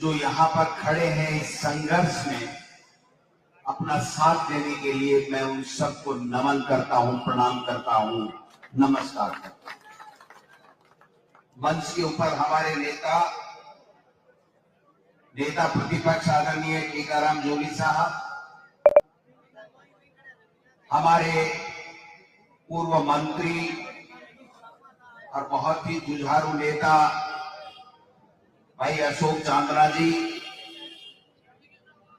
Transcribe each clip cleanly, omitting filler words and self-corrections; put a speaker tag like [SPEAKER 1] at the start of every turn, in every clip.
[SPEAKER 1] जो यहाँ पर खड़े हैं इस संघर्ष में अपना साथ देने के लिए मैं उन सबको नमन करता हूं, प्रणाम करता हूं, नमस्कार करता हूं। मंच के ऊपर हमारे नेता प्रतिपक्ष आदरणीय टीकाराम जोगी साहब, हमारे पूर्व मंत्री और बहुत ही जुझारू नेता भाई अशोक चांद्रा जी,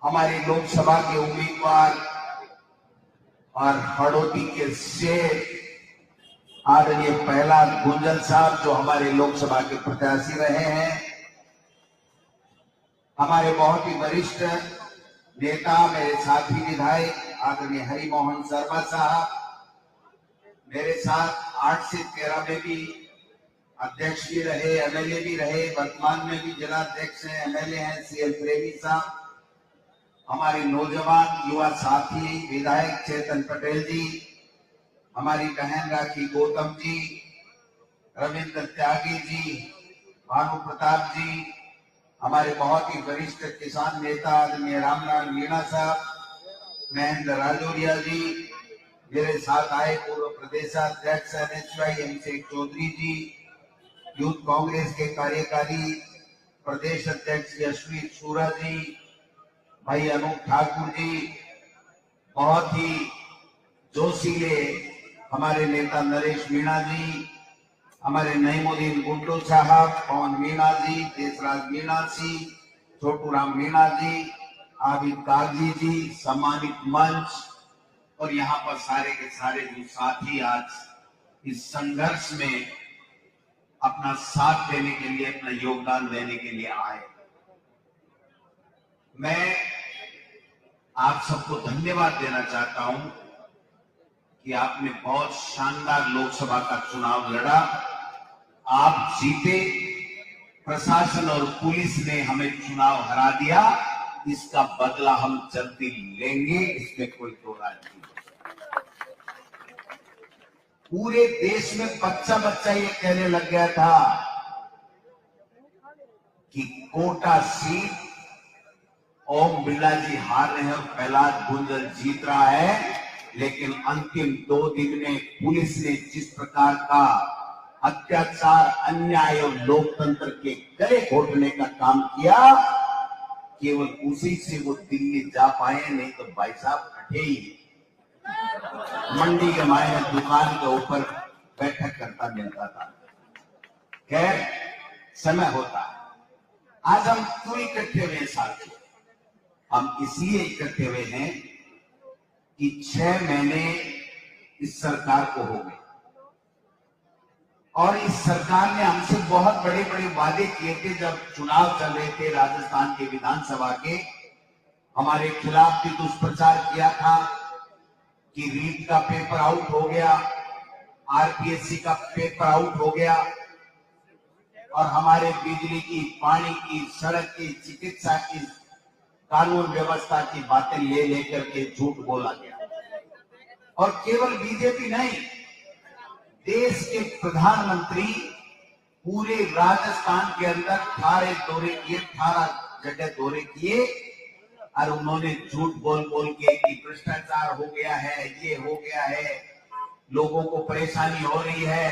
[SPEAKER 1] हमारे लोकसभा के उम्मीदवार और हड़ौती के शेर आदरणीय प्रहलाद गुंजल साहब जो हमारे लोकसभा के प्रत्याशी रहे हैं, हमारे बहुत ही वरिष्ठ नेता मेरे साथी विधायक आदरणीय हरिमोहन शर्मा साहब, मेरे साथ 8 से 13 में भी अध्यक्ष भी रहे, एमएलए भी रहे, वर्तमान में भी जिला अध्यक्ष हैं, एमएलए हैं सीएल प्रेमी साहब, हमारे नौजवान युवा साथी विधायक चेतन पटेल जी, हमारी बहन राखी गौतम जी, रविंद्र त्यागी जी, भानु प्रताप जी, हमारे बहुत ही वरिष्ठ किसान नेता आदरणीय रामलाल मीणा साहब, महेंद्र राजौरिया जी, मेरे साथ आए पूर्व प्रदेशाध्यक्ष NHY M चौधरी जी, यूथ कांग्रेस के कार्यकारी प्रदेश अध्यक्ष यशवी सूरा जी, भाई अनूप ठाकुर जी, बहुत ही जोशीले हमारे नेता नरेश मीणा जी, हमारे नईमुद्दीन गुड्डू साहब, पवन मीणा जी, देशराज मीणा जी, छोटू राम मीणा जी, आबिद कागजी जी, सम्मानित मंच और यहाँ पर सारे के सारे जो साथी आज इस संघर्ष में अपना साथ देने के लिए, अपना योगदान देने के लिए आए। मैं आप सबको धन्यवाद देना चाहता हूं कि आपने बहुत शानदार लोकसभा का चुनाव लड़ा, आप जीते, प्रशासन और पुलिस ने हमें चुनाव हरा दिया, इसका बदला हम जल्दी लेंगे, इसमें कोई दो राय नहीं। पूरे देश में बच्चा ये कहने लग गया था कि कोटा सीट ओम बिरला जी हार रहे हैं और प्रहलाद गुंजल जीत रहा है, लेकिन अंतिम 2 दिन में पुलिस ने जिस प्रकार का अत्याचार, अन्याय और लोकतंत्र के गले घोटने का काम किया, केवल उसी से वो दिल्ली जा पाए, नहीं तो भाई साहब हटे ही मंडी के मायने दुकान के ऊपर बैठक करता मिलता था। खैर समय होता है। आज हम क्यों इकट्ठे हुए साथियों? हम इसलिए इकट्ठे हुए हैं कि 6 महीने इस सरकार को हो गए और इस सरकार ने हमसे बहुत बड़े बड़े वादे किए थे। जब चुनाव चल रहे थे राजस्थान के विधानसभा के, हमारे खिलाफ भी दुष्प्रचार किया था कि रीट का पेपर आउट हो गया, आरपीएससी का पेपर आउट हो गया और हमारे बिजली की, पानी की, सड़क की, चिकित्सा की, कानून व्यवस्था की बातें ले लेकर के झूठ बोला गया। और केवल बीजेपी नहीं, देश के प्रधानमंत्री पूरे राजस्थान के अंदर 18 दौरे किए, 18 जगह दौरे किए और उन्होंने झूठ बोल बोल के कि भ्रष्टाचार हो गया है, ये हो गया है, लोगों को परेशानी हो रही है,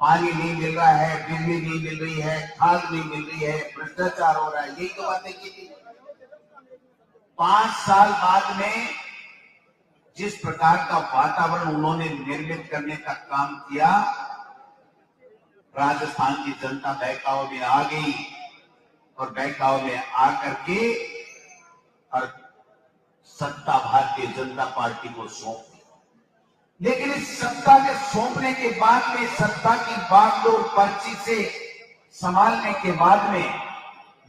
[SPEAKER 1] पानी नहीं मिल रहा है, बिजली नहीं मिल रही है, खाद नहीं मिल रही है, भ्रष्टाचार हो रहा है, यही तो बातें की थी। 5 साल बाद में जिस प्रकार का वातावरण उन्होंने निर्मित करने का काम किया, राजस्थान की जनता बहकावे में आ गई और बहकावे में आकर के और सत्ता भारतीय जनता पार्टी को सौंप दी। लेकिन इस सत्ता के सौंपने के बाद में, सत्ता की बागडोर पर्ची से संभालने के बाद में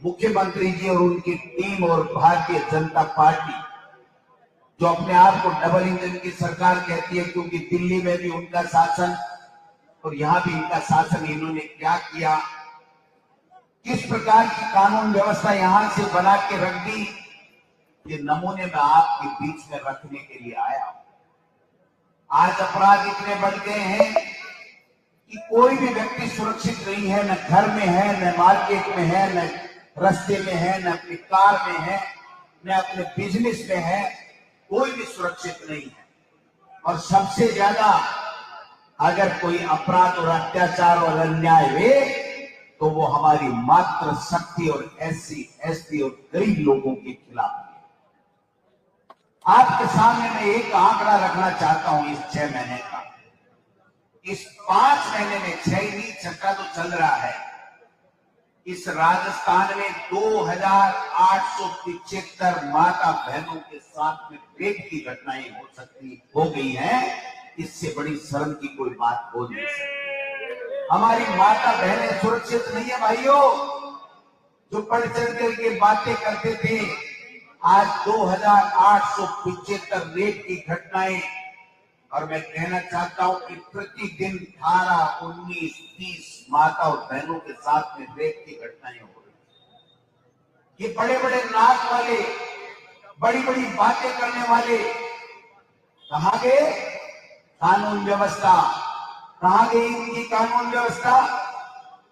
[SPEAKER 1] मुख्यमंत्री जी और उनकी टीम और भारतीय जनता पार्टी जो अपने आप को डबल इंजन की सरकार कहती है, क्योंकि दिल्ली में भी उनका शासन और यहां भी इनका शासन, इन्होंने क्या किया, किस प्रकार की कानून व्यवस्था यहां से बना के रख दी, ये नमूने में आपके बीच में रखने के लिए आया। आज अपराध इतने बढ़ गए हैं कि कोई भी व्यक्ति सुरक्षित नहीं है, न घर में है, न मार्केट में है, न रास्ते में है, न अपनी कार में है, न अपने बिजनेस में है, कोई भी सुरक्षित नहीं है। और सबसे ज्यादा अगर कोई अपराध और अत्याचार और अन्याय हुए तो वो हमारी मात्र शक्ति और SC, ST और गरीब लोगों के खिलाफ है। आपके सामने मैं एक आंकड़ा रखना चाहता हूं इस 6 महीने का। इस 5 महीने में 6 नहीं, छठा तो चल रहा है, इस राजस्थान में 2875 माता बहनों के साथ में रेप की घटनाएं हो गई हैं। इससे बड़ी शर्म की कोई बात हो नहीं सकती। हमारी माता बहनें सुरक्षित नहीं है भाइयों। जो बढ़ चढ़ करके बातें करते थे, आज 2875 रेप की घटनाएं, और मैं कहना चाहता हूं कि प्रतिदिन 18, 19, 30 माता और बहनों के साथ में रेप की घटनाएं हो रही। ये बड़े बड़े नाक वाले, बड़ी बड़ी बातें करने वाले कहां गए? कानून व्यवस्था कहां गई? इनकी कानून व्यवस्था।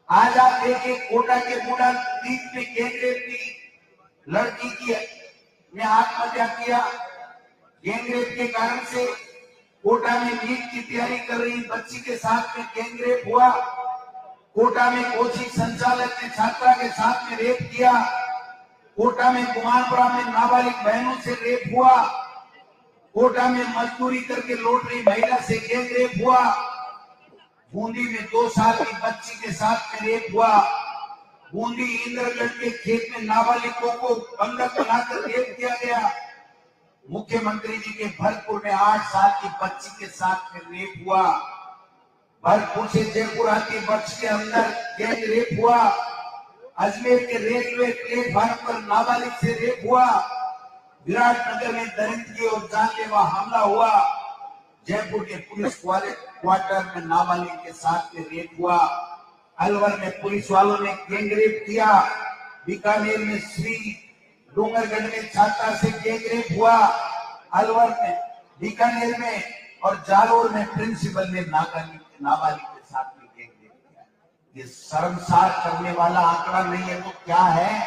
[SPEAKER 1] आज आप देखिए, कोटा के बूढ़ा द्वीप में गैंगरेप की लड़की की ने आत्महत्या किया। गैंगरेप के कारण से कोटा में नीट की तैयारी कर रही बच्ची के साथ में गैंगरेप हुआ। कोटा में कोचिंग संचालक ने छात्रा के साथ में रेप किया। कोटा में कुमारपुरा में नाबालिग बहनों से रेप हुआ। कोटा में मजदूरी करके लौट रही महिला से गैंगरेप हुआ। बूंदी में 2 साल की बच्ची के साथ में रेप हुआ। बूंदी इंद्रगढ़ के खेत में नाबालिगों को बंधक बनाकर रेप किया गया। मुख्यमंत्री जी के भरतपुर में 8 साल की बच्ची के साथ में रेप हुआ। भरतपुर से जयपुर आती बस के अंदर गैंग रेप हुआ। अजमेर के रेलवे प्लेटफार्म पर नाबालिग से रेप हुआ। विराटनगर में दरिंदगी और जानलेवा हमला हुआ। जयपुर के पुलिस क्वार्टर में नाबालिग के साथ में रेप हुआ। अलवर में पुलिस वालों ने गैंगरेप किया। बीकानेर में श्री डूंगरगढ़ में छात्रा से गैंगरेप हुआ। अलवर में, बीकानेर में और जालोर में प्रिंसिपल ने नाबालिग के साथ में गैंगरेप किया। ये शर्मसार करने वाला आंकड़ा नहीं है तो क्या है?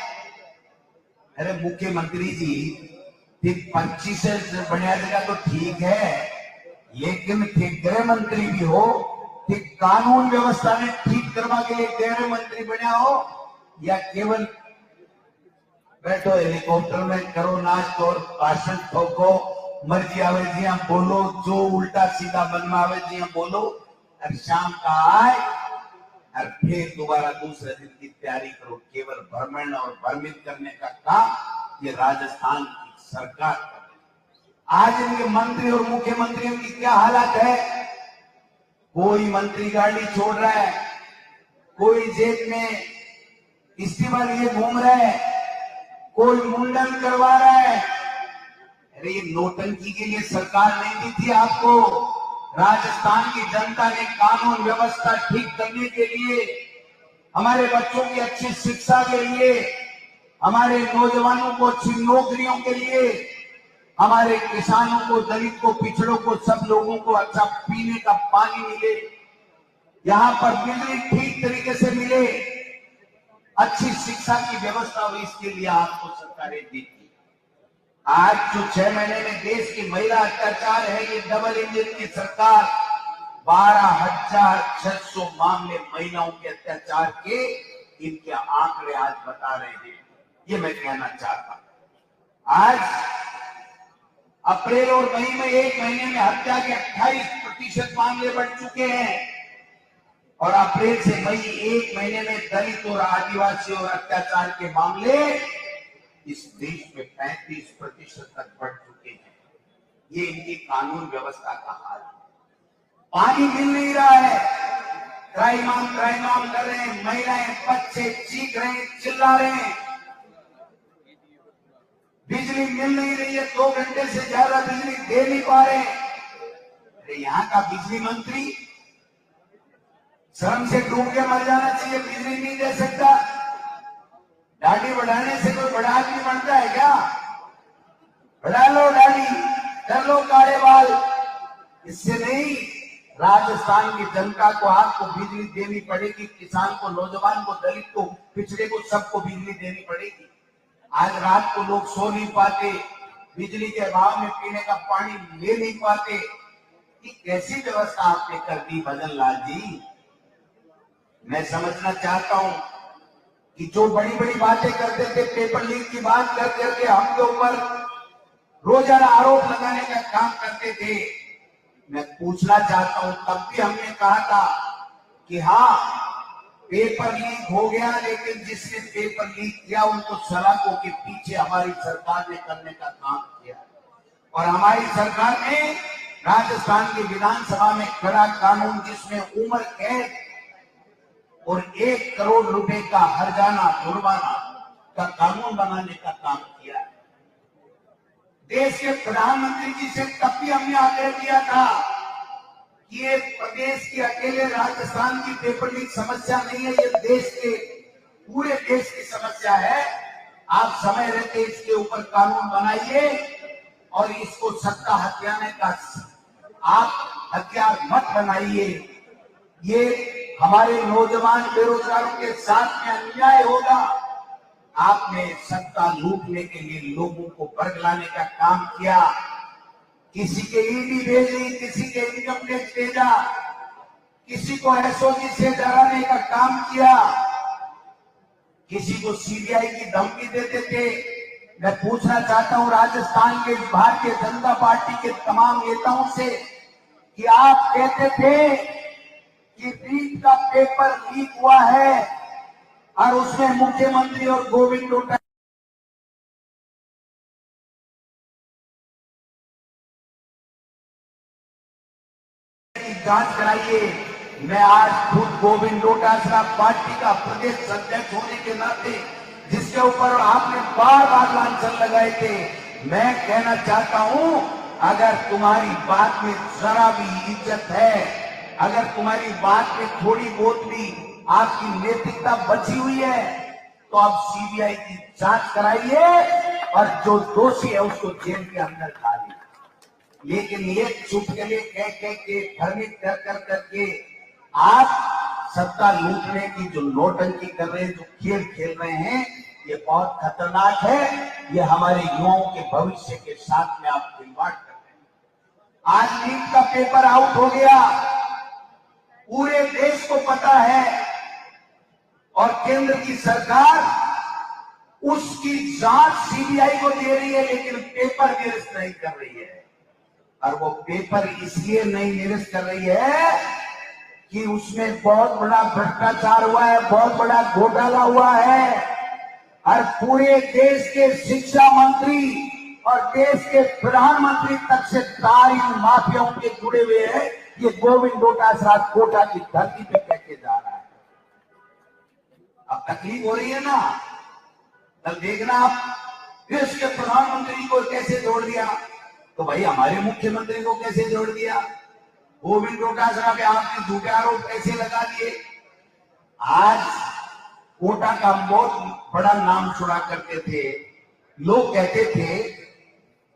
[SPEAKER 1] अरे मुख्यमंत्री जी, 25 से बढ़िया जगह तो ठीक है, लेकिन गृह मंत्री भी हो, कानून व्यवस्था में ठीक करवा के गृह मंत्री बना हो, या केवल बैठो हेलीकॉप्टर में करो नाच और भाषण ठोको, मर्जी आवे जी हम बोलो, जो उल्टा सीधा बनवा आवे जी हम बोलो, और शाम का आए और फिर दोबारा दूसरे दिन की तैयारी करो। केवल भ्रमण और भ्रमित करने का काम ये राजस्थान की सरकार कर रही है। आज इनके मंत्री और मुख्यमंत्रियों की क्या हालत है? कोई मंत्री गाड़ी छोड़ रहा है, कोई जेब में इस्तेमाल लिए घूम रहा है, कोई मुंडन करवा रहा है। अरे ये नोटंकी के लिए सरकार नहीं दी थी आपको। राजस्थान की जनता ने कानून व्यवस्था ठीक करने के लिए, हमारे बच्चों की अच्छी शिक्षा के लिए, हमारे नौजवानों को अच्छी नौकरियों के लिए, हमारे किसानों को, दलित को, पिछड़ों को, सब लोगों को अच्छा पीने का पानी मिले, यहाँ पर बिजली ठीक तरीके से मिले, अच्छी शिक्षा की व्यवस्था हो, इसके लिए आपको सरकारें दी थी। आज जो 6 महीने में देश की महिला अत्याचार है, ये डबल इंजन की सरकार 12,600 मामले महिलाओं के अत्याचार के, इनके आंकड़े आज बता रहे हैं। ये मैं कहना चाहता हूं। आज अप्रैल और मई में 1 महीने में हत्या के 28% मामले बढ़ चुके हैं, और अप्रैल से मई 1 महीने में दलित और आदिवासी और अत्याचार के मामले इस देश में 35% तक बढ़ चुके हैं। ये इनकी कानून व्यवस्था का हाल है। पानी मिल नहीं रहा है, त्राहिमाम कर रहे हैं, महिलाएं बच्चे चीख रहे हैं, चिल्ला रहे हैं। बिजली मिल नहीं रही है, 2 घंटे से ज्यादा बिजली दे नहीं पा रहे हैं। अरे यहाँ का बिजली मंत्री शर्म से डूब के मर जाना चाहिए, बिजली नहीं दे सकता। दाढ़ी बढ़ाने से कोई बड़ा आदमी बनता है क्या? बढ़ा लो दाढ़ी, कर लो काले बाल, इससे नहीं। राजस्थान की जनता को, आपको बिजली देनी पड़ेगी, किसान को, नौजवान को, दलित को, पिछड़े को, सबको बिजली देनी पड़ेगी। आज रात को लोग सो नहीं पाते, बिजली के अभाव में पीने का पानी ले नहीं पाते। ये कैसी व्यवस्था आपने कर दी भजन लाल जी? मैं समझना चाहता हूं कि जो बड़ी बड़ी बातें करते थे, पेपर लीक की बात कर करके हम के ऊपर रोजाना आरोप लगाने का काम करते थे, मैं पूछना चाहता हूं, तब भी हमने कहा था कि हाँ पेपर लीक हो गया, लेकिन जिसने पेपर लीक किया उनको सलाखों के पीछे हमारी सरकार ने करने का काम किया। और हमारी सरकार ने राजस्थान की विधानसभा में खड़ा कानून, जिसमें उम्र कैद और 1 करोड़ रुपए का हर्जाना जुर्माना का कानून बनाने का काम किया। देश के प्रधानमंत्री जी से तब भी हमने आग्रह किया था कि ये प्रदेश की अकेले राजस्थान की पेपर लीक समस्या नहीं है, ये देश के पूरे देश की समस्या है। आप समय रहते इसके ऊपर कानून बनाइए और इसको सत्ता हथियाने का आप हथियार मत बनाइए। ये हमारे नौजवान बेरोजगारों के साथ में अन्याय होगा। आपने सत्ता लूटने के लिए लोगों को बरगलाने का काम किया, किसी के ईडी भेजी, किसी के इनकम टैक्स भेजा, किसी को एसओजी से डराने का काम किया, किसी को सीबीआई की धमकी देते थे। मैं पूछना चाहता हूं राजस्थान के भारतीय जनता पार्टी के तमाम नेताओं से कि आप कहते थे कि नीट का पेपर लीक हुआ है और उसमें मुख्यमंत्री और गोविंद डोटासरा की जांच कराइए। मैं आज खुद गोविंद डोटासरा पार्टी का प्रदेश अध्यक्ष होने के नाते, जिसके ऊपर आपने बार बार लांछन लगाए थे, मैं कहना चाहता हूं, अगर तुम्हारी बात में जरा भी इज्जत है, अगर तुम्हारी बात में थोड़ी बहुत भी आपकी नैतिकता बची हुई है, तो आप सीबीआई की जांच कराइए और जो दोषी है उसको जेल के अंदर डालिए। लेकिन ये चुटकुले कह के भ्रमित कर करके आप सत्ता लूटने की जो नौटंकी कर रहे हैं, जो खेल खेल रहे हैं, ये बहुत खतरनाक है। ये हमारे युवाओं के भविष्य के साथ में आप खिलवाड़ कर रहे हैं। आज नीट का पेपर आउट हो गया, पूरे देश को पता है, और केंद्र की सरकार उसकी जांच सीबीआई को दे रही है, लेकिन पेपर निरस्त नहीं कर रही है। और वो पेपर इसलिए नहीं निरस्त कर रही है कि उसमें बहुत बड़ा भ्रष्टाचार हुआ है, बहुत बड़ा घोटाला हुआ है। और पूरे देश के शिक्षा मंत्री और देश के प्रधानमंत्री तक से तार इन माफियाओं के जुड़े हुए हैं। ये गोविंद डोटासरा कोटा की धरती पे कैसे जा रहा है? अब तकलीफ हो रही है ना, तब देखना आप देश के प्रधानमंत्री को कैसे जोड़ दिया, तो भाई हमारे मुख्यमंत्री को कैसे जोड़ दिया, गोविंद डोटासरा पे आपने झूठे आरोप कैसे लगा दिए। आज कोटा का बहुत बड़ा नाम सुना करते थे, लोग कहते थे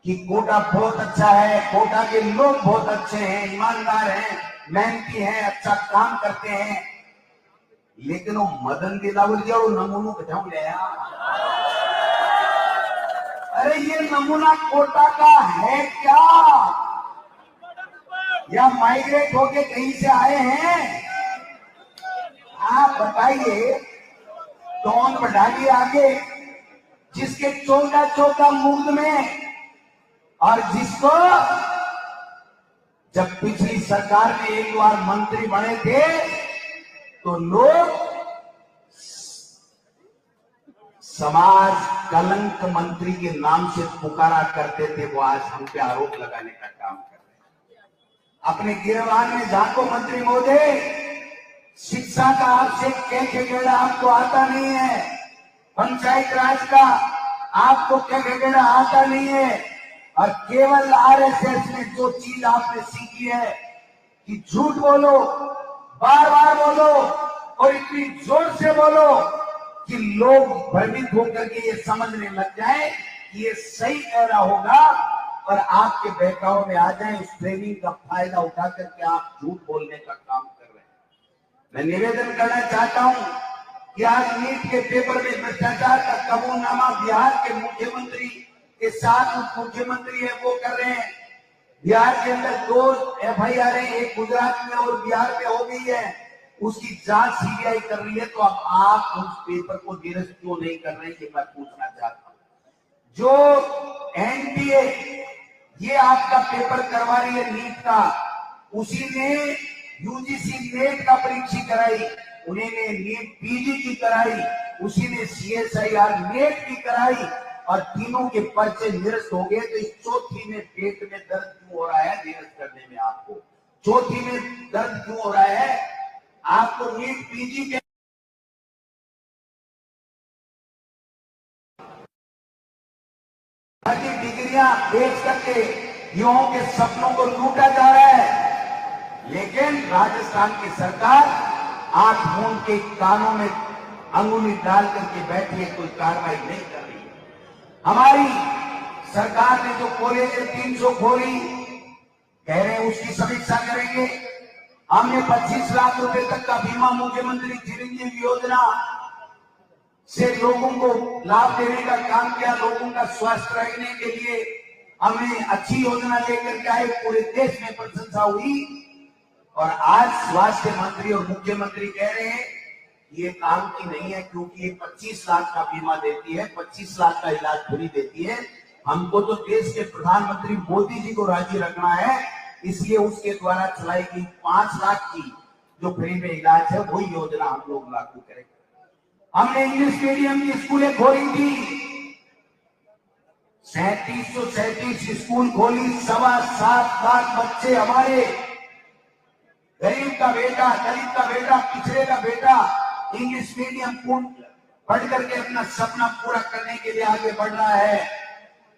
[SPEAKER 1] कि कोटा बहुत अच्छा है, कोटा के लोग बहुत अच्छे हैं, ईमानदार हैं, मेहनती हैं, अच्छा काम करते हैं। लेकिन वो मदन दिलावर जी और नमूनों कटाऊ ले, अरे ये नमूना कोटा का है क्या, या माइग्रेट होके कहीं से आए हैं? आप बताइए। टोन बढ़ाइए आगे, जिसके 14 मुग्ध में, और जिसको जब पिछली सरकार में एक बार मंत्री बने थे तो लोग समाज कलंक मंत्री के नाम से पुकारा करते थे, वो आज हम पे आरोप लगाने का काम कर रहे हैं। अपने गिरवान में झांको मंत्री महोदय, शिक्षा का आपसे क्या खेगेड़ा आपको आता नहीं है, पंचायत राज का आपको क्या खेगेड़ा आता नहीं है, और केवल आरएसएस में जो चीज आपने सीखी है कि झूठ बोलो, बार बार बोलो और इतनी जोर से बोलो कि लोग भ्रमित होकर के ये समझने लग जाए कि ये सही कह रहा होगा और आपके बहकाव में आ जाएं, उस ट्रेनिंग का फायदा उठा करके आप झूठ बोलने का काम कर रहे हैं। मैं निवेदन करना चाहता हूं कि आज नीट के पेपर में भ्रष्टाचार का कबूलनामा बिहार के मुख्यमंत्री के साथ उप मुख्यमंत्री है वो कर रहे हैं। बिहार के अंदर 2 FIR है, एक गुजरात में और बिहार में हो गई है, उसकी जांच CBI कर रही है। तो अब आप उस पेपर को निरस्त क्यों नहीं कर रहे हैं, ये मैं पूछना चाहता हूं। जो NTA ये आपका पेपर करवा रही है नीट का, उसी ने UGC नेट का परीक्षा कराई, उन्हीं ने नीट PG की कराई, उसी ने CSIR नेट की कराई, और तीनों के पर्चे निरस्त हो गए। तो इस चौथी में पेट में दर्द क्यों हो रहा है निरस्त करने में? आपको चौथी में दर्द क्यों हो रहा है? आपको नीट PG के डिग्रियां बेच करके युवाओं के सपनों को लूटा जा रहा है। लेकिन राजस्थान की सरकार 8 मूंद के कानों में अंगुली डाल करके बैठी है, कोई कार्रवाई नहीं कर रही है। हमारी सरकार ने जो कॉलेज 300 खोली, कह रहे हैं उसकी समीक्षा करेंगे। हमने 25 लाख रुपए तक का बीमा मुख्यमंत्री चिरंजीवी योजना से लोगों को लाभ देने का काम किया। लोगों का स्वास्थ्य रखने के लिए हमने अच्छी योजना लेकर के आए, पूरे देश में प्रशंसा हुई। और आज स्वास्थ्य मंत्री और मुख्यमंत्री कह रहे हैं ये काम की नहीं है, क्योंकि ये 25 लाख का बीमा देती है, 25 लाख का इलाज फ्री देती है। हमको तो देश के प्रधानमंत्री मोदी जी को राजी रखना है, इसलिए उसके द्वारा चलाई गई 5 लाख की जो फ्री में इलाज है वही योजना हम लोग लागू करेंगे। हमने इंग्लिश मीडियम की स्कूलें खोली थी, 3737 स्कूल खोली, 7.25 लाख बच्चे हमारे, गरीब का बेटा, दलित का बेटा, पिछड़े का बेटा इंग्लिश मीडियम पढ़ करके अपना सपना पूरा करने के लिए आगे बढ़ रहा है।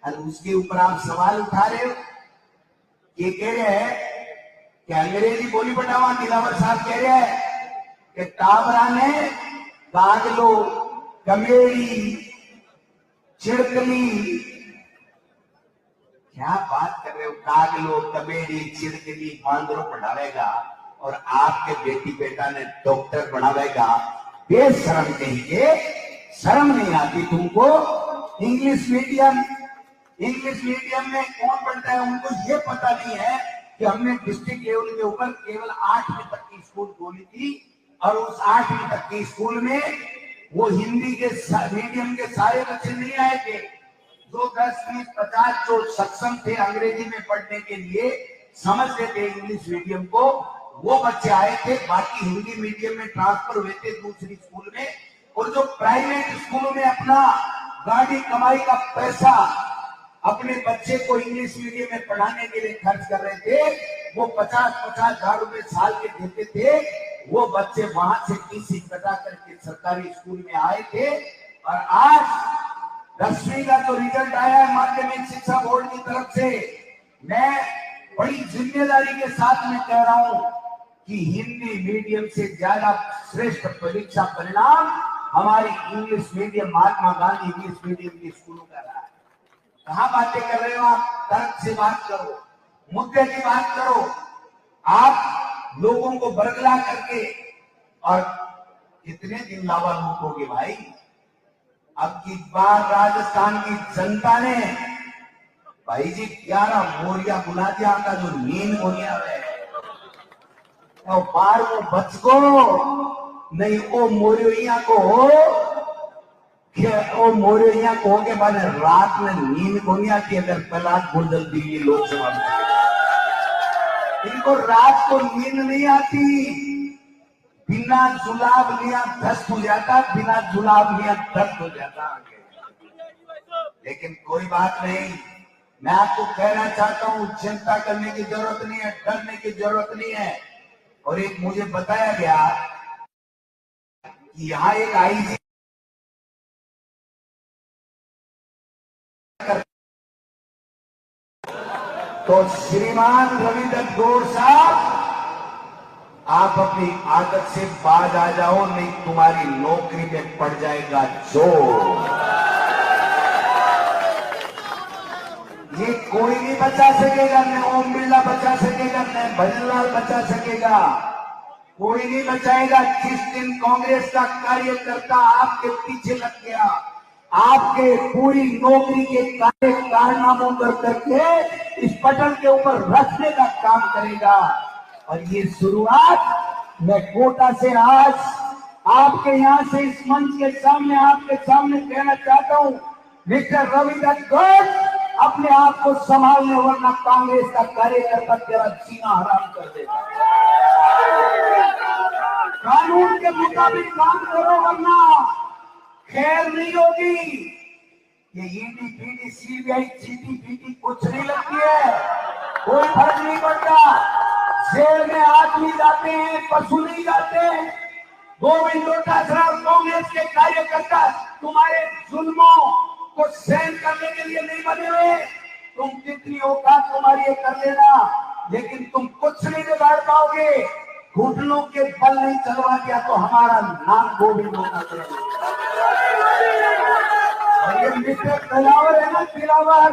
[SPEAKER 1] और उसके ऊपर आप सवाल उठा रहे हो। ये कह रहे हैं कि अंग्रेजी बोली बढ़ावा, नीलावर साहब कह रहे हैं कि टाबरा ने कागलो, कमेड़ी, चिड़कली, क्या बात कर रहे हो? कागलो, कमेड़ी, चिड़कली बांदरों पढ़ावेगा और आपके बेटी बेटा ने डॉक्टर बनावेगा। बेशरम कहिए, शर्म नहीं आती तुमको? इंग्लिश मीडियम में कौन पढ़ता है? उनको ये पता नहीं है कि हमने डिस्ट्रिक्ट लेवल के ऊपर केवल 8वीं तक की स्कूल खोली थी, और उस 8वीं तक की स्कूल में वो हिंदी के मीडियम के सारे बच्चे नहीं आए थे। जो 10, 20, 50 जो सक्षम थे अंग्रेजी में पढ़ने के लिए, समझते थे इंग्लिश मीडियम को, वो बच्चे आए थे। बाकी हिंदी मीडियम में ट्रांसफर हुए थे दूसरी स्कूल में। और जो प्राइवेट स्कूलों में अपना गाड़ी कमाई का पैसा अपने बच्चे को इंग्लिश मीडियम में पढ़ाने के लिए खर्च कर रहे थे, वो 50-50 हजार रुपए साल के देते थे। वो बच्चे वहां से टीसी कटा करके सरकारी स्कूल में आए थे। और आज 10वीं का जो रिजल्ट आया है माध्यमिक शिक्षा बोर्ड की तरफ से, मैं बड़ी जिम्मेदारी के साथ में कह रहा हूं कि हिंदी मीडियम से ज्यादा श्रेष्ठ परीक्षा परिणाम हमारी English medium, Mahatma Gandhi English medium के स्कूलों का रहा है। कहां बातें कर रहे हो आप? तर्क से बात करो, मुद्दे की बात करो। आप लोगों को बरगला करके, और कितने दिन लावा लूटोगे भाई? अब की बार राजस्थान की जनता ने भाई जी 11 मोरिया बुला दिया का जो नींद मोरिया है, तो बार वो बच को नहीं, ओ मोरिया को हो ओ मोरिया को के बाद रात में नींद को नहीं आती। अगर प्रहलाद गुर्जर दिल्ली लोकसभा में, इनको रात को नींद नहीं आती। बिना जुलाब लिया दस्त हो जाता, बिना जुलाब लिया दर्द हो जाता। लेकिन कोई बात नहीं, मैं आपको कहना चाहता हूं, चिंता करने की जरूरत नहीं है, डरने की जरूरत नहीं है। और एक मुझे बताया गया कि यहां एक आईजी तो श्रीमान रविदत्त गौड़ साहब, आप अपनी आदत से बाज आ जाओ, नहीं तुम्हारी नौकरी में पड़ जाएगा जोर। ये कोई नहीं बचा सकेगा, न ओम बिरला बचा सकेगा, न भजनलाल बचा सकेगा, कोई नहीं बचाएगा। जिस दिन कांग्रेस का कार्यकर्ता आपके पीछे लग गया, आपके पूरी नौकरी के कारनामों कर करके इस पटल के ऊपर रखने का काम करेगा। और ये शुरुआत मैं कोटा से आज आपके यहां से इस मंच के सामने आपके सामने कहना चाहता हूं, मिस्टर रविदत्त गौड़ अपने आप को संभालने, वरना कांग्रेस का कार्यकर्ता तेरा सीना हराम कर देगा। कानून के मुताबिक काम करो, वरना खैर नहीं होगी। ये ईडी पीडी सीबीआई चीटी पीटी कुछ नहीं लगती है, कोई फर्क नहीं पड़ता। जेल में आदमी जाते हैं, पशु नहीं जाते। गोविंद डोटासरा और कांग्रेस के कार्यकर्ता तुम्हारे जुल्मों को सहन करने के लिए नहीं बने हुए। तुम कितनी औकात तुम्हारी ये कर लेना, लेकिन तुम कुछ नहीं बिगाड़ पाओगे। घुटनों के बल नहीं चलवा दिया तो हमारा नाम गोविंद डोटासरा। और ये मिस्टर दिलावर है ना, दिलावर,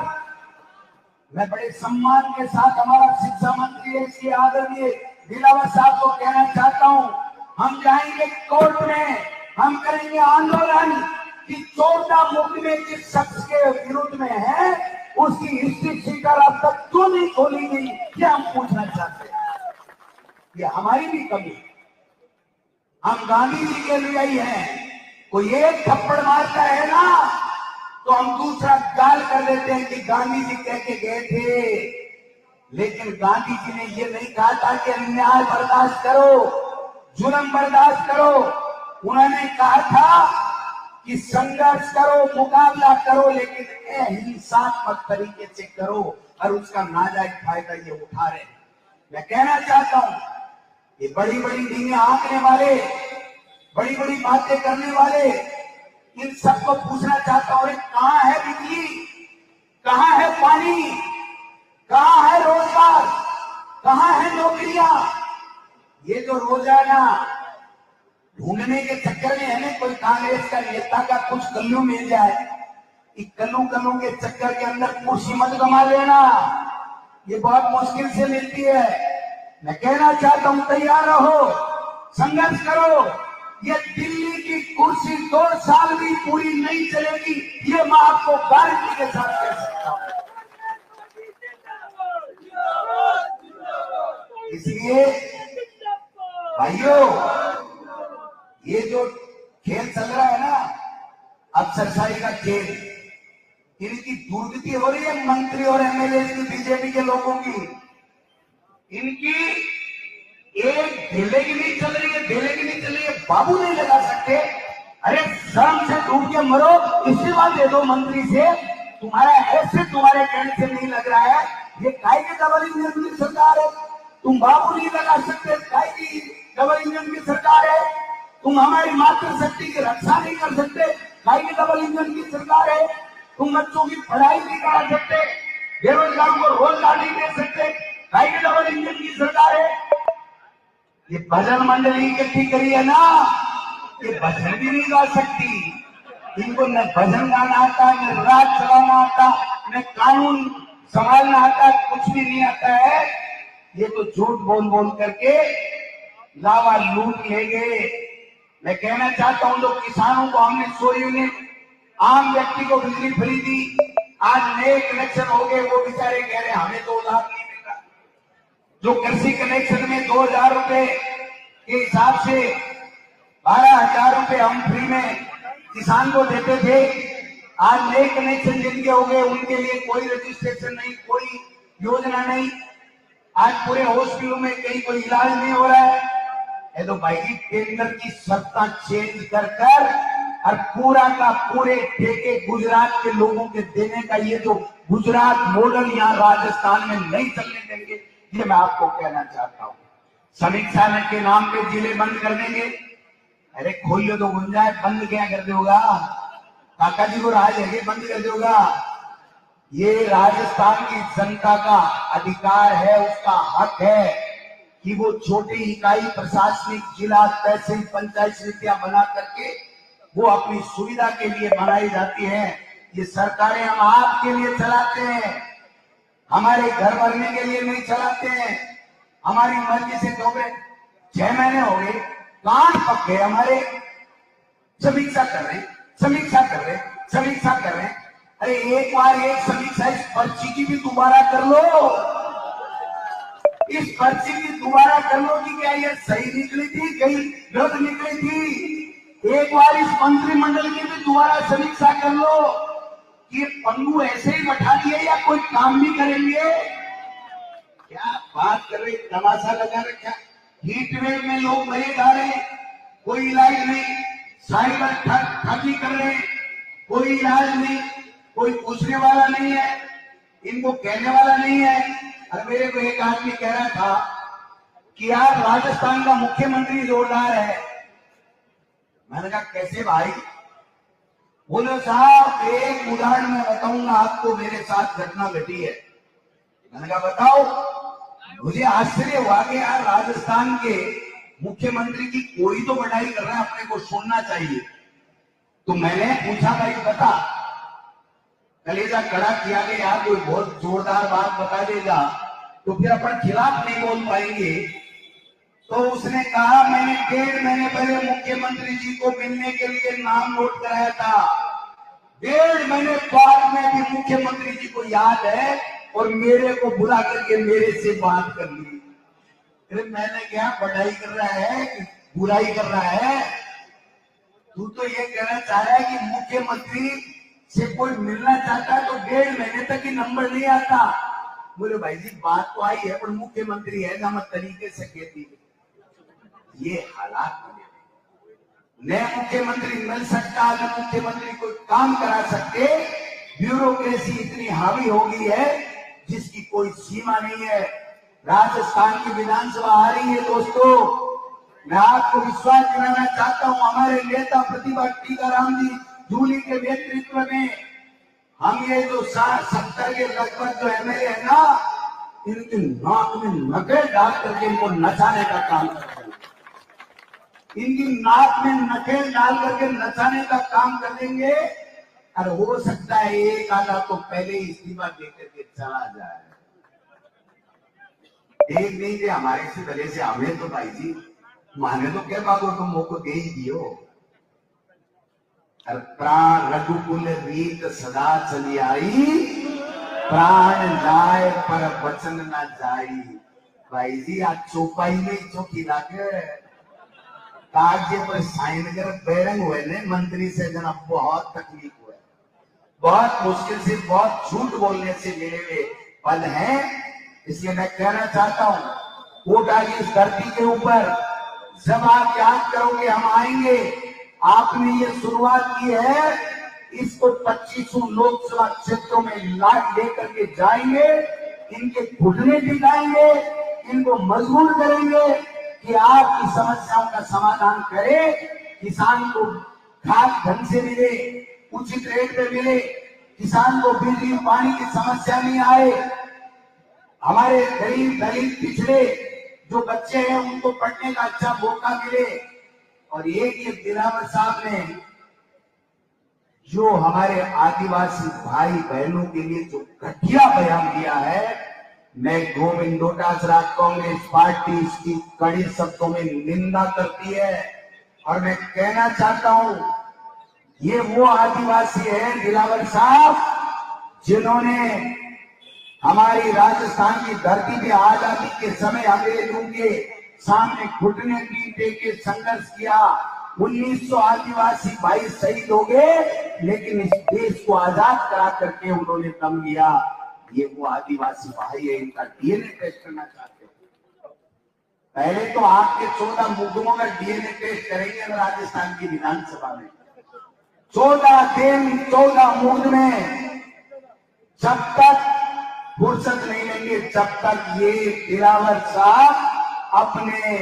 [SPEAKER 1] मैं बड़े सम्मान के साथ हमारा शिक्षा मंत्री है श्री आदरणीय दिलावर साहब को कहना चाहता हूं, हम जाएंगे कोर्ट में, हम करेंगे आंदोलन कि 14 मुकदमे जिस शख्स के विरुद्ध में है उसकी हिस्ट्री शीटर अब तक क्यों नहीं खोली गई, ये हम पूछना चाहते हैं। ये हमारी भी कमी। हम गांधी जी के लिए ही हैं, कोई एक थप्पड़ मारता है ना तो हम दूसरा गाल कर देते हैं कि गांधी जी कह के गए थे। लेकिन गांधी जी ने ये नहीं कहा था कि अन्याय बर्दाश्त करो, जुल्म बर्दाश्त करो। उन्होंने कहा था कि संघर्ष करो, मुकाबला करो, लेकिन अहिंसात्मक तरीके से करो, और उसका नाजायज फायदा ये उठा रहे हैं। मैं कहना चाहता हूं, ये बड़ी बड़ी नींवें आंकने वाले, बड़ी बड़ी बातें करने वाले, इन सबको पूछना चाहता हूं, कहां है बिजली, कहां है पानी, कहां है रोजगार, कहां है नौकरियां? ये जो रोजाना ढूंढने के चक्कर में है ना, कोई कांग्रेस का नेता का कुछ कल्लू मिल जाए, इस कल्लू के चक्कर के अंदर कुर्सी मत गंवा लेना, ये बहुत मुश्किल से मिलती है। मैं कहना चाहता हूं, तैयार रहो, संघर्ष करो। ये दिल्ली की कुर्सी 2 साल भी पूरी नहीं चलेगी, ये मैं आपको गारंटी के साथ कह सकता हूं। इसलिए भाइयों, ये जो खेल चल रहा है ना, अफसरशाही का खेल, इनकी दुर्गति हो रही है मंत्री और एमएलए की, बीजेपी के लोगों की। इनकी एक ढेले की नहीं चल रही है, ढेले की नहीं चल रही है, बाबू नहीं लगा सकते। अरे शर्म से डूब के मरो, इस्तीफा दे दो मंत्री से। तुम्हारा ऐसे तुम्हारे कहने से नहीं लग रहा है, ये काय की डबल इंजन की सरकार है। तुम बाबू नहीं लगा सकते, काय की डबल इंजन की सरकार है। तुम हमारी मातृशक्ति की रक्षा नहीं कर सकते, काय की डबल इंजन की सरकार है। तुम बच्चों की पढ़ाई नहीं करा सकते, बेरोजगारों को रोजगार नहीं दे सकते, काय की डबल इंजन की सरकार है। ये भजन मंडली इकट्ठी करी है ना, ये भजन भी नहीं गा सकती। इनको न भजन गाना आता, न राग चलाना आता, न कानून संभालना आता, कुछ भी नहीं आता है। ये तो झूठ बोल बोल करके लावा लूट ले गए। मैं कहना चाहता हूं, जो किसानों को हमने 100 यूनिट आम व्यक्ति को बिजली फ्री दी, आज नए कनेक्शन हो गए, वो बेचारे कह रहे हैं हमें तो लाभ नहीं मिल रहा। जो कृषि कनेक्शन में 2000 रुपए के हिसाब से 12,000 रुपए हम फ्री में किसान को देते थे, आज नए कनेक्शन जिनके हो गए उनके लिए कोई रजिस्ट्रेशन नहीं, कोई योजना नहीं। आज पूरे हॉस्पिटलों में कहीं कोई इलाज नहीं हो रहा है। तो भाई टेंडर की शर्तें चेंज कर और पूरा का पूरे ठेके गुजरात के लोगों के देने का ये जो गुजरात मॉडल यहाँ राजस्थान में नहीं चलने देंगे, ये मैं आपको कहना चाहता हूँ। समीक्षा के नाम पे जिले बंद कर देंगे। अरे खोलियो तो गुंजाइश, बंद क्या कर दोगा? काका जी को राज है, बंद कर दोगा? ये राजस्थान की जनता का अधिकार है, उसका हक है कि वो छोटी इकाई प्रशासनिक जिला तहसील पंचायत समितियां बना करके वो अपनी सुविधा के लिए बनाई जाती है। ये सरकारें हम आपके लिए चलाते हैं। हमारे घर भरने के लिए नहीं चलाते हैं, हमारी मर्जी से तो 6 महीने हो गए, कान पक गए हमारे। समीक्षा कर रहे हैं, समीक्षा कर रहे हैं, समीक्षा कर रहे हैं। अरे एक बार एक समीक्षा इस पर्ची की भी दोबारा कर लो, इस पर्ची की दोबारा कर लो कि क्या ये सही निकली थी, कहीं गलत निकली थी। एक बार इस मंत्रिमंडल की भी दोबारा समीक्षा कर लो कि ये पंगु ऐसे ही बैठा दिए या कोई काम भी करेंगे। क्या बात कर रहे, तमाशा लगा रखा। हीट वेव में लोग मरे जा रहे हैं, कोई इलाज नहीं। साइबर ठगी कर रहे हैं, कोई इलाज नहीं, कोई पूछने वाला नहीं है, इनको कहने वाला नहीं है। और मेरे को एक आदमी कह रहा था कि यार राजस्थान का मुख्यमंत्री जोरदार है। मैंने कहा कैसे भाई? बोले साहब एक उदाहरण मैं बताऊंगा आपको, मेरे साथ घटना घटी है। मैंने कहा बताओ। मुझे आश्चर्य हुआ कि यार राजस्थान के मुख्यमंत्री की कोई तो बड़ाई कर रहा है, अपने को सुनना चाहिए। तो मैंने पूछा भाई बता, कलेजा कड़ा किया कि यार कोई बहुत जोरदार बात बता देगा तो फिर अपन खिलाफ नहीं बोल पाएंगे। तो उसने कहा मैंने 1.5 महीने पहले मुख्यमंत्री जी को मिलने के लिए नाम नोट कराया था। 1.5 महीने बाद में भी मुख्यमंत्री जी को याद है और मेरे को बुला करके मेरे से बात कर ली। अरे मैंने क्या बढ़ाई कर रहा है कि बुराई कर रहा है? तू तो ये कहना चाह रहा है कि मुख्यमंत्री से कोई मिलना चाहता है तो 1.5 महीने तक ही नंबर नहीं आता। बोले भाई जी बात तो आई है पर मुख्यमंत्री है ना, मत तरीके से कहती। ये हालात बने, नए मुख्यमंत्री मिल सकता, न मुख्यमंत्री कोई काम करा सकते। ब्यूरोक्रेसी इतनी हावी हो गई है जिसकी कोई सीमा नहीं है। राजस्थान की विधानसभा आ रही है दोस्तों, मैं आपको विश्वास दिलाना चाहता हूं, हमारे नेता प्रतिभा टीकाराम जी जूली के नेतृत्व में हम ये जो 60-70 के लगभग जो एमएलए है ना, इनकी नाक में नकेल डाल करके इनको नचाने का काम करते हैं। इनकी नाक में नकेल डाल करके नचाने का काम कर देंगे। और हो सकता है एक आधा तो पहले ही इस्तीफा देकर के चला जाए। एक नहीं थे हमारे से भले से हमें तो भाई जी माने तो क्या बाबू तुम मौको दे ही दियो। प्राण रघुकुल रीत सदा चली आई, प्राण जाए पर वचन न जाई। भाई जी आज चौपाई में चौकी लाके कागजे पर साइन कर बेरंग हुए ने मंत्री से जना बहुत तकलीफ हुआ, बहुत मुश्किल से, बहुत झूठ बोलने से मेरे वे पल हैं। इसलिए मैं कहना चाहता हूं कोटा की इस धरती के ऊपर जब आप याद करोगे हम आएंगे। आपने ये शुरुआत की है, इसको 25 लोकसभा क्षेत्रों में लेकर के जाएंगे, इनके घुटने टिकाएंगे, इनको मजबूर करेंगे कि आपकी समस्याओं का समाधान करें। किसान को खाद ढंग से मिले, उचित रेट पे मिले, किसान को बिजली पानी की समस्या नहीं आए, हमारे गरीब दलित पिछड़े जो बच्चे हैं उनको पढ़ने का अच्छा मौका मिले। और ये दिलावर साहब ने जो हमारे आदिवासी भाई बहनों के लिए जो घटिया बयान दिया है, मैं गोविंद डोटासरा कांग्रेस पार्टी इसकी कड़ी शब्दों में निंदा करती है। और मैं कहना चाहता हूं ये वो आदिवासी है दिलावर साहब जिन्होंने हमारी राजस्थान की धरती पे आजादी के समय अंग्रेजों के सामने घुटने टेक के संघर्ष किया। 1900 आदिवासी भाई शहीद हो गए, लेकिन इस देश को आजाद करा करके उन्होंने दम लिया। ये वो आदिवासी भाई है, इनका डीएनए टेस्ट करना चाहते हैं। पहले तो आपके 14 मुकदमों का डीएनए टेस्ट करेंगे राजस्थान की विधानसभा में। 14 दिन 14 मुकदमे, जब तक फुर्सत नहीं लेंगे जब तक ये दिलावर साहब अपने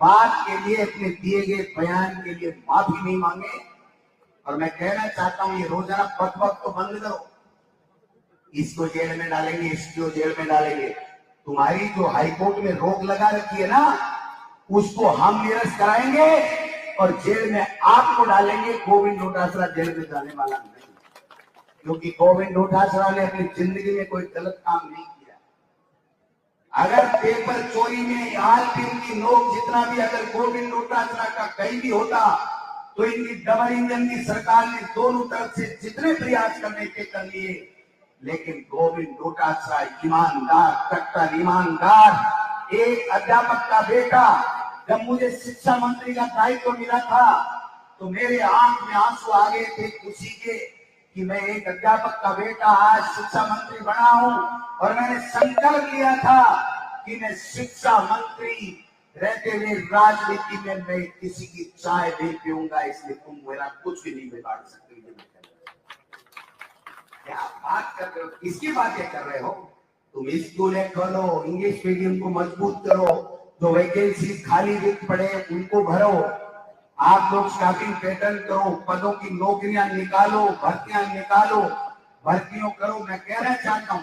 [SPEAKER 1] बात के लिए, अपने दिए गए बयान के लिए माफी नहीं मांगे। और मैं कहना चाहता हूं ये रोजाना बकबक तो बंद करो, इसको जेल में डालेंगे, इसको जेल में डालेंगे। तुम्हारी जो हाईकोर्ट में रोक लगा रखी है ना, उसको हम निरस्त कराएंगे और जेल में आपको डालेंगे। गोविंद डोटासरा जेल में जाने वाला नहीं, क्योंकि गोविंद डोटासरा ने अपनी जिंदगी में कोई गलत काम नहीं किया। अगर पेपर चोरी में हाल फिल्म की नोक जितना भी अगर गोविंद डोटासरा का कहीं भी होता तो इनकी डबल इंजन की सरकार ने दोनों तरफ से जितने प्रयास करने के कर लिए, लेकिन गोविंद डोटासरा ईमानदार, कट्टर ईमानदार एक अध्यापक का बेटा। जब मुझे शिक्षा मंत्री का दायित्व मिला था तो मेरे आंख में आंसू आ गए थे खुशी के कि मैं एक अध्यापक का बेटा आज शिक्षा मंत्री बना हूं, और मैंने संकल्प लिया था कि मैं शिक्षा मंत्री रहते हुए राजनीति में मैं किसी की चाय नहीं पीऊंगा, इसलिए तुम मेरा कुछ भी नहीं बिगाड़ सकते। क्या बात कर रहे हो, किसकी बातें कर रहे हो? तुम स्कूलें खोलो, इंग्लिश मीडियम को मजबूत करो, जो वैकेंसी खाली रिक्त पड़े उनको भरो, आप लोग स्टाफिंग पैटर्न करो, पदों की नौकरियां निकालो, भर्तियां निकालो, भर्तियों करो। मैं कहना चाहता हूं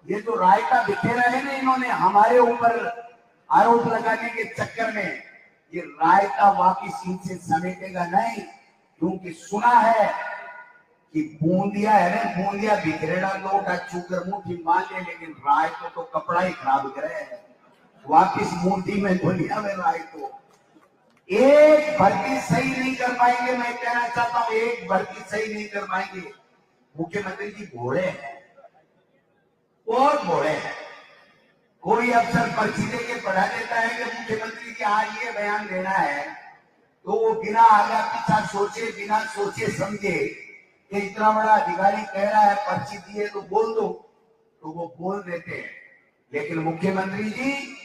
[SPEAKER 1] ये जो रायता बिखेरा है ना इन्होंने हमारे ऊपर आरोप लगाने के चक्कर में, ये रायता वापिस इनसे समेटेगा नहीं, क्योंकि सुना है कि बूंदिया है ना, बूंदिया बिखरेड़ा लोट चूकर मुट्ठी मान ले, लेकिन रायतो तो कपड़ा ही खराब करे वापिस मूर्ति में दुनिया में रायतो एक भर्ती सही नहीं कर पाएंगे। मैं कहना चाहता हूं एक भर्ती सही नहीं कर पाएंगे। मुख्यमंत्री जी भोले हैं, बहुत भोले हैं। कोई अफसर पर्ची देके पढ़ा देता है कि मुख्यमंत्री जी आज ये बयान देना है, तो वो बिना आगा पीछा सोचे, बिना सोचे समझे कि इतना बड़ा अधिकारी कह रहा है पर्ची दिए तो बोल दो, तो वो बोल देते हैं। लेकिन मुख्यमंत्री जी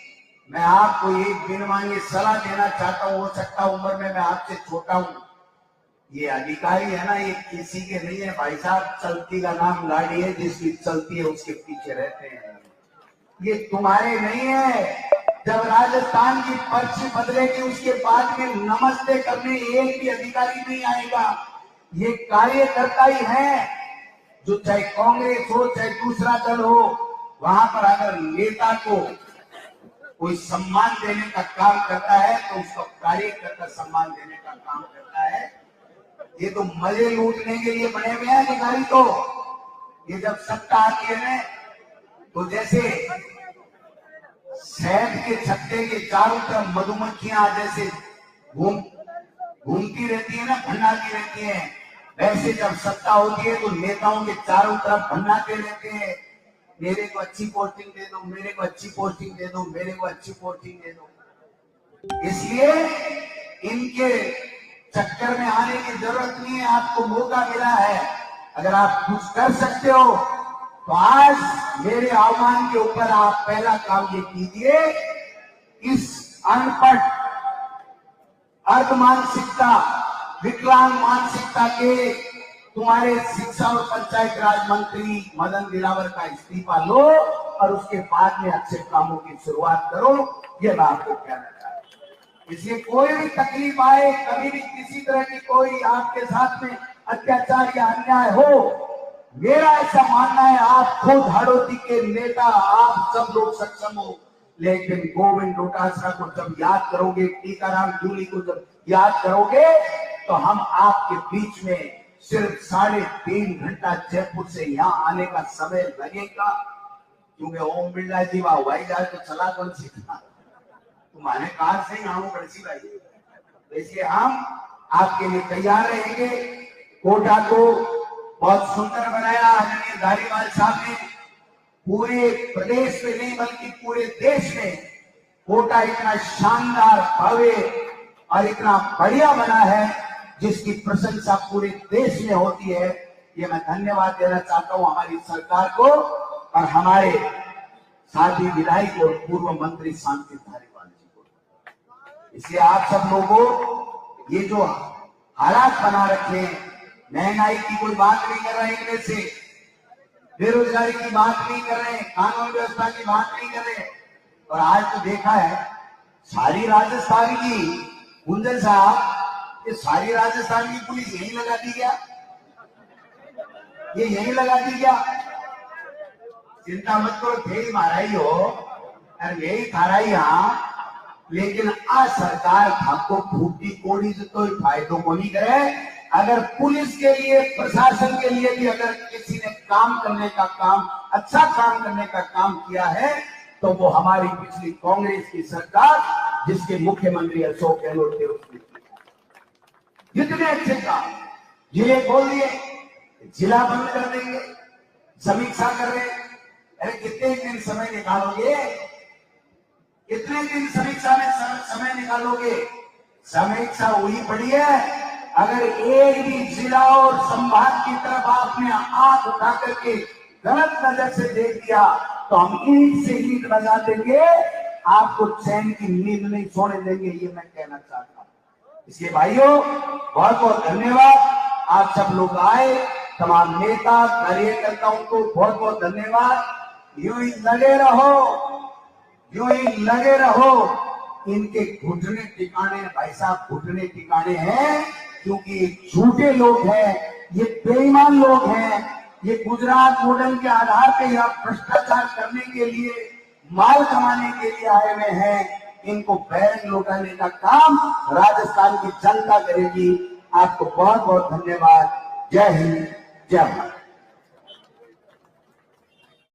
[SPEAKER 1] मैं आपको एक बिन मांगे सलाह देना चाहता हूं, हो सकता उम्र में मैं आपसे छोटा हूं, ये अधिकारी है ना ये किसी के नहीं है भाई साहब, चलती का नाम गाड़ी है, जिसकी चलती है उसके पीछे रहते हैं, ये तुम्हारे नहीं है। जब राजस्थान की पर्ची बदलेगी उसके बाद में नमस्ते करने एक भी अधिकारी नहीं आएगा, ये कार्यकर्ता ही है, जो चाहे कांग्रेस हो चाहे दूसरा दल हो, वहां पर अगर नेता को कोई सम्मान देने का काम करता है तो उसको कार्यकर्ता सम्मान देने का काम करता है। ये तो मजे लूटने के लिए बने हुए हैं अधिकारी। तो ये जब सत्ता आती है ना तो जैसे शहद के छत्ते के चारों तरफ मधुमक्खियां जैसे घूमती रहती है ना, भन्नाती रहती है, वैसे जब सत्ता होती है तो नेताओं के चारों तरफ भन्नाते रहते हैं, मेरे को अच्छी पोस्टिंग दे दो, मेरे को अच्छी पोस्टिंग दे दो, मेरे को अच्छी पोस्टिंग दे दो। इसलिए इनके चक्कर में आने की जरूरत नहीं है, आपको मौका मिला है। अगर आप कुछ कर सकते हो तो आज मेरे आह्वान के ऊपर आप पहला काम ये कीजिए, इस अनपढ़ अर्ध मानसिकता विकलांग मानसिकता के तुम्हारे शिक्षा और पंचायत राज मंत्री मदन दिलावर का इस्तीफा लो और उसके बाद में अच्छे कामों की शुरुआत करो। ये मैं आपको कहना चाहता हूं। इसलिए कोई भी तकलीफ आए, कभी भी किसी तरह की कोई आपके साथ में अत्याचार या अन्याय हो, मेरा ऐसा मानना है आप खुद हाड़ौती के नेता, आप सब लोग सक्षम हो, लेकिन गोविंद डोटासरा को जब याद करोगे, टीकाराम जूली को जब याद करोगे, तो हम आपके बीच में सिर्फ 3.5 घंटा जयपुर से यहाँ आने का समय लगेगा, क्योंकि ओम बिरला जी हवाई जहाज तो चला कौन सीखा, तुम्हारे कार से ही हम बरसी भाई। तो इसलिए हम आपके लिए तैयार रहेंगे। कोटा को बहुत सुंदर बनाया आदरणीय धारीवाल साहब ने, पूरे प्रदेश में नहीं बल्कि पूरे देश में कोटा इतना शानदार, भव्य और इतना बढ़िया बना है जिसकी प्रशंसा पूरे देश में होती है। ये मैं धन्यवाद देना चाहता हूं हमारी सरकार को और हमारे साथी विधायक और पूर्व मंत्री शांति धारीवाल जी को। इसलिए आप सब लोगों ये जो हालात बना रखे हैं, महंगाई की कोई बात नहीं कर रहे इनमें से, बेरोजगारी की बात नहीं कर रहे, कानून व्यवस्था की बात नहीं कर रहे, और आज तो देखा है सारी राजस्थान की गुंजन साहब, ये सारी राजस्थान की पुलिस यही लगा दी क्या? ये यही लगा दी क्या? चिंता मत करो, थे मारा ही हो, अरे यही थारा ही यहाँ, लेकिन आज सरकार आपको फूटी कोड़ी से तो फायदों को नहीं करे। अगर पुलिस के लिए, प्रशासन के लिए भी अगर किसी ने काम करने का काम, अच्छा काम करने का काम किया है,
[SPEAKER 2] तो वो हमारी पिछली कांग्रेस की सरकार, जिसके मुख्यमंत्री अशोक गहलोत थे, उसने कितने अच्छे काम जिले खोल दिए, जिला बंद कर देंगे, समीक्षा कर रहे हैं। अरे कितने दिन समय निकालोगे, कितने दिन समीक्षा में समय निकालोगे? समीक्षा हुई पड़ी है। अगर एक भी जिला और संभाग की तरफ आपने आंख उठा करके गलत नजर से देख दिया तो हम ईंट से ईंट लगा देंगे, आपको चैन की नींद नहीं सोने देंगे, ये मैं कहना चाहता हूं। इसलिए भाइयों, बहुत बहुत धन्यवाद। आप सब लोग आए, तमाम नेता कार्यकर्ताओं को बहुत बहुत धन्यवाद। यूं ही लगे रहो, यूं ही लगे रहो। इनके घुटने टिकाने, भाई साहब घुटने टिकाने हैं, क्योंकि ये झूठे लोग हैं, ये बेईमान लोग हैं, ये गुजरात मॉडल के आधार पे या भ्रष्टाचार करने के लिए, माल कमाने के लिए आए हुए हैं। इनको बैरंग लौटाने का काम राजस्थान की जनता करेगी। आपको बहुत बहुत धन्यवाद। जय हिंद, जय भारत।